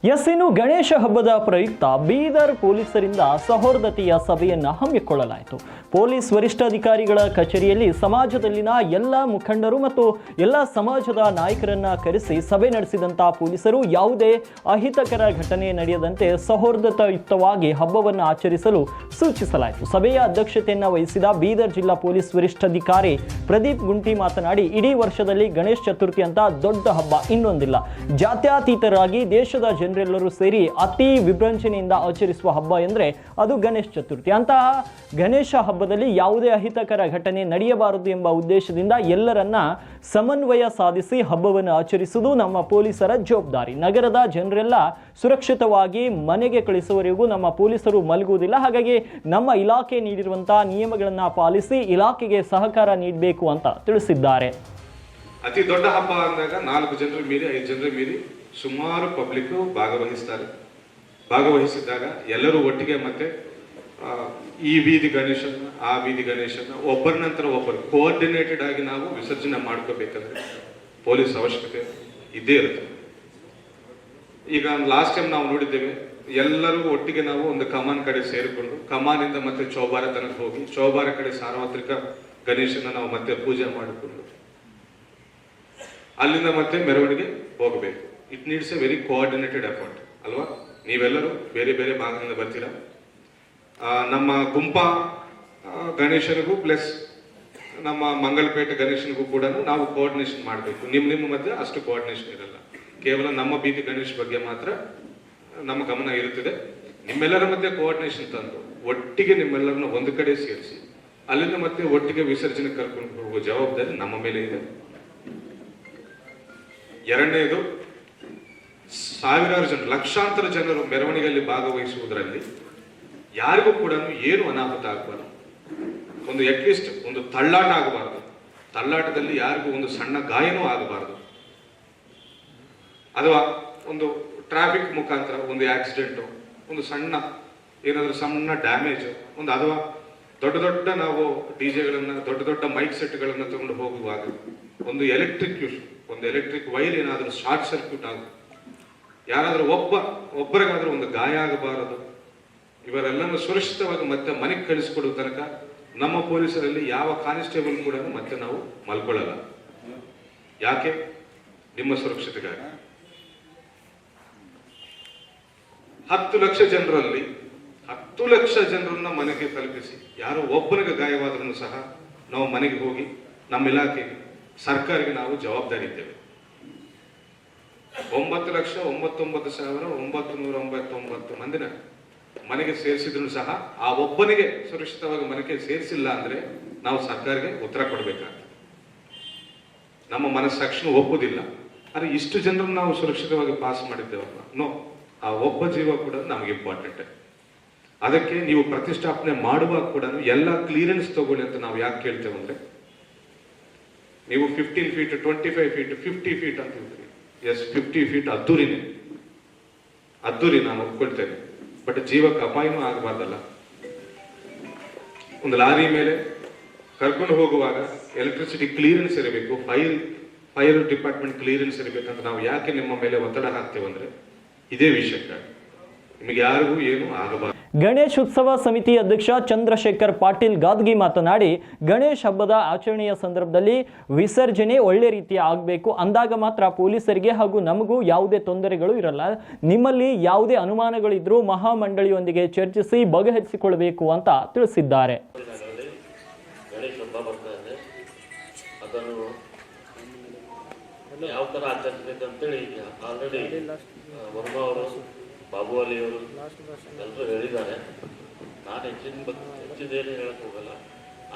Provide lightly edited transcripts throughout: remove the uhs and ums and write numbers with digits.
ಇನ್ನು ಗಣೇಶ ಹಬ್ಬದ ಪ್ರಯುಕ್ತ ಬೀದರ್ ಪೊಲೀಸರಿಂದ ಸಹೋದರತೆಯ ಸಭೆಯನ್ನು ಹಮ್ಮಿಕೊಳ್ಳಲಾಯಿತು. ಪೊಲೀಸ್ ವರಿಷ್ಠಾಧಿಕಾರಿಗಳ ಕಚೇರಿಯಲ್ಲಿ ಸಮಾಜದಲ್ಲಿನ ಎಲ್ಲ ಮುಖಂಡರು ಮತ್ತು ಎಲ್ಲ ಸಮಾಜದ ನಾಯಕರನ್ನ ಕರೆಸಿ ಸಭೆ ನಡೆಸಿದಂತಹ ಪೊಲೀಸರು ಯಾವುದೇ ಅಹಿತಕರ ಘಟನೆ ನಡೆಯದಂತೆ ಸಹೋದರಯುಕ್ತವಾಗಿ ಹಬ್ಬವನ್ನು ಆಚರಿಸಲು ಸೂಚಿಸಲಾಯಿತು. ಸಭೆಯ ಅಧ್ಯಕ್ಷತೆಯನ್ನು ವಹಿಸಿದ ಬೀದರ್ ಜಿಲ್ಲಾ ಪೊಲೀಸ್ ವರಿಷ್ಠಾಧಿಕಾರಿ ಪ್ರದೀಪ್ ಗುಂಟಿ ಮಾತನಾಡಿ, ಇಡೀ ವರ್ಷದಲ್ಲಿ ಗಣೇಶ ಚತುರ್ಥಿ ಅಂತ ದೊಡ್ಡ ಹಬ್ಬ ಇನ್ನೊಂದಿಲ್ಲ. ಜಾತ್ಯತೀತರಾಗಿ ದೇಶದ ಜನರೆಲ್ಲರೂ ಸೇರಿ ಅತಿ ವಿಜೃಂಭಣೆಯಿಂದ ಆಚರಿಸುವ ಹಬ್ಬ ಎಂದರೆ ಅದು ಗಣೇಶ ಚತುರ್ಥಿ. ಅಂತಹ ಗಣೇಶ ಹಬ್ಬದಲ್ಲಿ ಯಾವುದೇ ಅಹಿತಕರ ಘಟನೆ ನಡೆಯಬಾರದು ಎಂಬ ಉದ್ದೇಶದಿಂದ ಎಲ್ಲರನ್ನ ಸಮನ್ವಯ ಸಾಧಿಸಿ ಹಬ್ಬವನ್ನು ಆಚರಿಸುವುದು ನಮ್ಮ ಪೊಲೀಸರ ಜವಾಬ್ದಾರಿ. ನಗರದ ಜನರೆಲ್ಲ ಸುರಕ್ಷಿತವಾಗಿ ಮನೆಗೆ ಕಳಿಸುವವರೆಗೂ ನಮ್ಮ ಪೊಲೀಸರು ಮಲಗುವುದಿಲ್ಲ. ಹಾಗಾಗಿ ನಮ್ಮ ಇಲಾಖೆ ನೀಡಿರುವಂತಹ ನಿಯಮಗಳನ್ನು ಪಾಲಿಸಿ ಇಲಾಖೆಗೆ ಸಹಕಾರ ನೀಡಬೇಕು ಅಂತ ತಿಳಿಸಿದ್ದಾರೆ. ಅತಿ ದೊಡ್ಡ ಹಬ್ಬ ಅಂದಾಗ 4 ಜನರು ಮೀರಿ 5 ಜನರು ಮೀರಿ ಸುಮಾರು ಪಬ್ಲಿಕ್ ಭಾಗವಹಿಸಿದಾಗ ಎಲ್ಲರೂ ಒಟ್ಟಿಗೆ ಮತ್ತೆ ಈ ಬೀದಿ ಗಣೇಶನ ಆ ಬೀದಿ ಗಣೇಶನ ಒಬ್ಬರ ನಂತರ ಒಬ್ಬರು ಕೋಆರ್ಡಿನೇಟೆಡ್ ಆಗಿ ನಾವು ವಿಸರ್ಜನೆ ಮಾಡ್ಕೋಬೇಕಂದ್ರೆ ಪೊಲೀಸ್ ಅವಶ್ಯಕತೆ ಇದ್ದೇ ಇರುತ್ತೆ. ಈಗ ಲಾಸ್ಟ್ ಟೈಮ್ ನಾವು ನೋಡಿದ್ದೇವೆ, ಎಲ್ಲರೂ ಒಟ್ಟಿಗೆ ನಾವು ಒಂದು ಕಮಾನ್ ಕಡೆ ಸೇರಿಕೊಂಡು ಕಮಾನಿಂದ ಮತ್ತೆ ಚೌಬಾರ ತನಕ ಹೋಗಿ ಚೌಬಾರ ಕಡೆ ಸಾರ್ವತ್ರಿಕ ಗಣೇಶನ ನಾವು ಮತ್ತೆ ಪೂಜೆ ಮಾಡಿಕೊಂಡು ಅಲ್ಲಿಂದ ಮತ್ತೆ ಮೆರವಣಿಗೆ ಹೋಗಬೇಕು. It needs A very coordinated effort ಅಲ್ವಾ? ನೀವೆಲ್ಲರೂ ಬೇರೆ ಬೇರೆ ಭಾಗದಿಂದ ಬರ್ತೀರಾ. ನಮ್ಮ ಗುಂಪಾ ಗಣೇಶನಿಗೂ ಪ್ಲಸ್ ನಮ್ಮ ಮಂಗಲಪೇಟೆ ಗಣೇಶನಿಗೂ ಕೂಡ ನಾವು ಕೋಆರ್ಡಿನೇಷನ್ ಮಾಡಬೇಕು. ನಿಮ್ಮ ಮಧ್ಯೆ ಅಷ್ಟು ಕೋಆರ್ಡಿನೇಷನ್ ಇರಲ್ಲ. ಕೇವಲ ನಮ್ಮ ಬೀದಿ ಗಣೇಶ್ ಬಗ್ಗೆ ಮಾತ್ರ ನಮ್ಮ ಗಮನ ಇರುತ್ತದೆ. ನಿಮ್ಮೆಲ್ಲರ ಮಧ್ಯೆ ಕೋಆರ್ಡಿನೇಷನ್ ತಂದು ಒಟ್ಟಿಗೆ ನಿಮ್ಮೆಲ್ಲರನ್ನ ಒಂದು ಕಡೆ ಸೇರಿಸಿ ಅಲ್ಲಿಂದ ಮತ್ತೆ ಒಟ್ಟಿಗೆ ವಿಸರ್ಜನೆ ಕರ್ಕೊಂಡು ಹೋಗುವ ಜವಾಬ್ದಾರಿ ನಮ್ಮ ಮೇಲೆ ಇದೆ. ಎರಡನೇದು, ಸಾವಿರಾರು ಜನರು, ಲಕ್ಷಾಂತರ ಜನರು ಮೆರವಣಿಗೆಯಲ್ಲಿ ಭಾಗವಹಿಸುವುದರಲ್ಲಿ ಯಾರಿಗೂ ಕೂಡ ಏನು ಅನಾಹುತ ಆಗಬಾರ್ದು. ಒಂದು ಅಟ್ಲೀಸ್ಟ್ ಒಂದು ತಳ್ಳಾಟ ಆಗಬಾರ್ದು. ತಳ್ಳಾಟದಲ್ಲಿ ಯಾರಿಗೂ ಒಂದು ಸಣ್ಣ ಗಾಯನೂ ಆಗಬಾರ್ದು. ಅಥವಾ ಒಂದು ಟ್ರಾಫಿಕ್ ಮುಖಾಂತರ ಒಂದು ಆಕ್ಸಿಡೆಂಟು, ಒಂದು ಏನಾದರೂ ಸಣ್ಣ ಡ್ಯಾಮೇಜ್, ಒಂದು ಅಥವಾ ದೊಡ್ಡ ನಾವು ಡಿಜೆಗಳನ್ನ ದೊಡ್ಡ ಮೈಕ್ ಸೆಟ್ಗಳನ್ನ ತಗೊಂಡು ಹೋಗುವಾಗ ಒಂದು ಎಲೆಕ್ಟ್ರಿಕ್ ವೈರ್ ಏನಾದರೂ ಶಾರ್ಟ್ ಸರ್ಕ್ಯೂಟ್ ಆಗುತ್ತೆ, ಯಾರಾದರೂ ಒಬ್ಬರಿಗಾದ್ರೂ ಒಂದು ಗಾಯ ಆಗಬಾರದು. ಇವರೆಲ್ಲನೂ ಸುರಕ್ಷಿತವಾಗಿ ಮತ್ತೆ ಮನೆಗೆ ಕಳಿಸಿಕೊಡುವ ತನಕ ನಮ್ಮ ಪೊಲೀಸರಲ್ಲಿ ಯಾವ ಕಾನ್ಸ್ಟೇಬಲ್ ಕೂಡ ಮತ್ತೆ ನಾವು ಮಲ್ಕೊಳ್ಳಲ್ಲ. ಯಾಕೆ? ನಿಮ್ಮ ಸುರಕ್ಷತೆಗಾಗಿ. 10 ಲಕ್ಷ ಜನರಲ್ಲಿ 10 ಲಕ್ಷ ಜನರನ್ನ ಮನೆಗೆ ತಲುಪಿಸಿ ಯಾರೋ ಒಬ್ಬನಿಗೆ ಗಾಯವಾದ್ರೂ ಸಹ ನಾವು ಮನೆಗೆ ಹೋಗಿ ನಮ್ಮ ಇಲಾಖೆಗೆ ಸರ್ಕಾರಕ್ಕೆ ನಾವು ಜವಾಬ್ದಾರಿ ಇದ್ದೇವೆ. 9,99,999 ಮಂದಿನ ಮನೆಗೆ ಸೇರಿಸಿದ್ರು ಸಹ ಆ ಒಬ್ಬನಿಗೆ ಸುರಕ್ಷಿತವಾಗಿ ಮನೆಗೆ ಸೇರಿಸಿಲ್ಲ ಅಂದ್ರೆ ನಾವು ಸರ್ಕಾರಕ್ಕೆ ಉತ್ತರ ಕೊಡಬೇಕಾಗ್ತದೆ. ನಮ್ಮ ಮನಸ್ಸಾಕ್ಷಿನೂ ಒಪ್ಪುದಿಲ್ಲ. ಆದರೆ ಇಷ್ಟು ಜನರನ್ನು ನಾವು ಸುರಕ್ಷಿತವಾಗಿ ಪಾಸ್ ಮಾಡಿದ್ದೇವಲ್ಲ, ನೋ, ಆ ಒಬ್ಬ ಜೀವ ಕೂಡ ನಮಗೆ ಇಂಪಾರ್ಟೆಂಟ್. ಅದಕ್ಕೆ ನೀವು ಪ್ರತಿಷ್ಠಾಪನೆ ಮಾಡುವಾಗ ಕೂಡ ಎಲ್ಲ ಕ್ಲಿಯರೆನ್ಸ್ ತಗೊಳ್ಳಿ ಅಂತ ನಾವು ಯಾಕೆ ಕೇಳ್ತೇವೆ ಅಂದ್ರೆ, ನೀವು 15 ಫೀಟ್ 25 ಫೀಟ್ 50 ಫೀಟ್ ಅಂತ ಹೇಳ್ತೀವಿ. ಎಸ್, 50 ಫೀಟ್ ಅದ್ದೂರಿ ನಾನು ಒಪ್ಕೊಳ್ತೇನೆ. ಬಟ್ ಜೀವಕ್ಕೆ ಅಪಾಯನೂ ಆಗಬಾರ್ದಲ್ಲ. ಒಂದು ಲಾರಿ ಮೇಲೆ ಕರ್ಕೊಂಡು ಹೋಗುವಾಗ ಎಲೆಕ್ಟ್ರಿಸಿಟಿ ಕ್ಲಿಯರೆನ್ಸ್ ಇರಬೇಕು, ಫೈರ್ ಡಿಪಾರ್ಟ್ಮೆಂಟ್ ಕ್ಲಿಯರೆನ್ಸ್ ಇರಬೇಕಂತ ನಾವು ಯಾಕೆ ನಿಮ್ಮ ಮೇಲೆ ಒತ್ತಡ ಹಾಕ್ತೇವಂದ್ರೆ ಇದೇ ವಿಷಯಕ್ಕಾಗಿ. ನಿಮಗೆ ಯಾರಿಗೂ ಏನು ಆಗಬಾರದು. ಗಣೇಶೋತ್ಸವ ಸಮಿತಿ ಅಧ್ಯಕ್ಷ ಚಂದ್ರಶೇಖರ್ ಪಾಟೀಲ್ ಗಾದ್ಗಿ ಮಾತನಾಡಿ, ಗಣೇಶ್ ಹಬ್ಬದ ಆಚರಣೆಯ ಸಂದರ್ಭದಲ್ಲಿ ವಿಸರ್ಜನೆ ಒಳ್ಳೆ ರೀತಿಯ ಆಗಬೇಕು. ಅಂದಾಗ ಮಾತ್ರ ಪೊಲೀಸರಿಗೆ ಹಾಗೂ ನಮಗೂ ಯಾವುದೇ ತೊಂದರೆಗಳು ಇರಲ್ಲ. ನಿಮ್ಮಲ್ಲಿ ಯಾವುದೇ ಅನುಮಾನಗಳಿದ್ರೂ ಮಹಾಮಂಡಳಿಯೊಂದಿಗೆ ಚರ್ಚಿಸಿ ಬಗೆಹರಿಸಿಕೊಳ್ಳಬೇಕು ಅಂತ ತಿಳಿಸಿದ್ದಾರೆ. ಯಾವ ತರ ಆಚರಿಸಬೇಕಂತೇಳಿ ಆಲ್ರೆಡಿ ವರ್ಮಾ ಅವರು, ಬಾಬು ಅಲಿ ಅವರು ಎಲ್ಲರೂ ಹೇಳಿದ್ದಾರೆ. ನಾನು ಹೆಚ್ಚಿದೇನು ಹೇಳಕ್ ಹೋಗಲ್ಲ.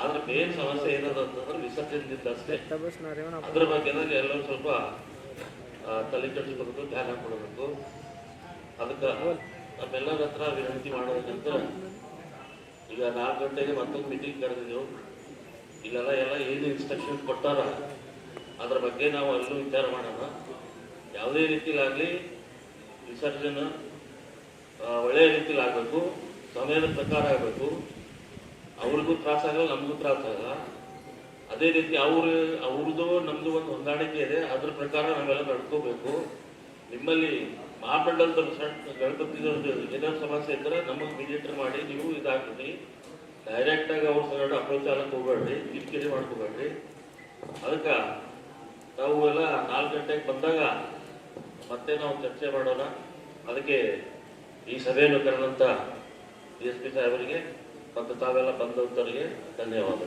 ಆದ್ರೆ ಮೇನ್ ಸಮಸ್ಯೆ ಏನದ ಅಂತಂದ್ರೆ ವಿಸರ್ಜನೆಯಿಂದ ಅಷ್ಟೇ. ಅದ್ರ ಬಗ್ಗೆ ಎಲ್ಲರೂ ಸ್ವಲ್ಪ ತಲೆ ಕೆಡಿಸ್ಕೊಬೇಕು, ಧ್ಯಾನ ಕೊಡಬೇಕು. ಅದಕ್ಕೆ ನಮ್ಮೆಲ್ಲರ ಹತ್ರ ವಿನಂತಿ ಮಾಡೋದಂತ, ಈಗ 4 ಗಂಟೆಗೆ ಮತ್ತೊಂದು ಮೀಟಿಂಗ್ ಕರೆದಿದ್ದೆವು. ಇಲ್ಲೆಲ್ಲ ಏನು ಇನ್ಸ್ಟ್ರಕ್ಷನ್ ಕೊಟ್ಟಾರ ಅದ್ರ ಬಗ್ಗೆ ನಾವು ಅಲ್ಲೂ ವಿಚಾರ ಮಾಡೋಣ. ಯಾವುದೇ ರೀತಿಲಾಗಲಿ ವಿಸರ್ಜನೆ ಒಳ್ಳೆಯ ರೀತಿಲಿ ಆಗಬೇಕು, ಸಮಯದ ಪ್ರಕಾರ ಆಗಬೇಕು. ಅವ್ರಿಗೂ ತ್ರಾಸ ಆಗಲ್ಲ, ನಮಗೂ ತ್ರಾಸ ಆಗಲ್ಲ. ಅದೇ ರೀತಿ ಅವ್ರದ್ದು ನಮ್ದು ಒಂದು ಹೊಂದಾಣಿಕೆ ಇದೆ, ಅದ್ರ ಪ್ರಕಾರ ನಾವೆಲ್ಲ ನಡ್ಕೋಬೇಕು. ನಿಮ್ಮಲ್ಲಿ ಮಹಾಮಂಡಲದ ಗಣಪತಿದವ್ರದ್ದು ಏನಾದ್ರು ಸಮಸ್ಯೆ ಇದ್ದರೆ ನಮಗೆ ಮೀಡಿಯೇಟರ್ ಮಾಡಿ ನೀವು ಇದಾಗ್ತದೆ. ಡೈರೆಕ್ಟಾಗಿ ಅವ್ರ ಸಂಗಡ ಅಪ್ರೋಚ್ ಆಗಕ್ಕೆ ಹೋಗ್ಬೇಡ್ರಿ, ಕಿರಿಕಿರಿ ಮಾಡ್ಕೋಬೇಡ್ರಿ. ಅದಕ್ಕೆ ನಾವು ಎಲ್ಲ 4 ಗಂಟೆಗೆ ಬಂದಾಗ ಮತ್ತೆ ನಾವು ಚರ್ಚೆ ಮಾಡೋಣ. ಅದಕ್ಕೆ ಈ ಸಭೆಯನ್ನು ಕರೆದಂಥ DSP ಸಾಹೇಬರಿಗೆ ಮತ್ತು ತಾವೆಲ್ಲ ಬಂದವರಿಗೆ ಧನ್ಯವಾದಗಳು.